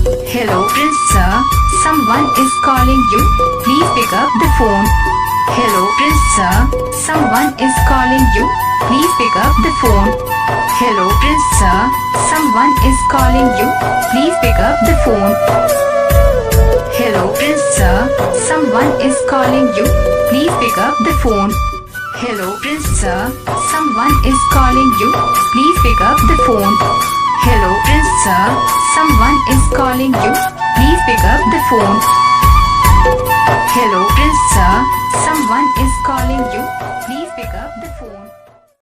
Hello, Prince sir. Someone is calling you. Please pick up the phone. Hello, Prince sir. Someone is calling you. Please pick up the phone. Hello, Prince sir. Someone is calling you. Please pick up the phone. Hello, Prince sir. Someone is calling you. Please pick up the phone. Hello, Prince sir. Someone is calling you. Please pick up the phone. Hello, Prince sir. Someone is calling you. Please pick up the phone. Hello, Prince sir. Someone is calling you. Please pick up the phone.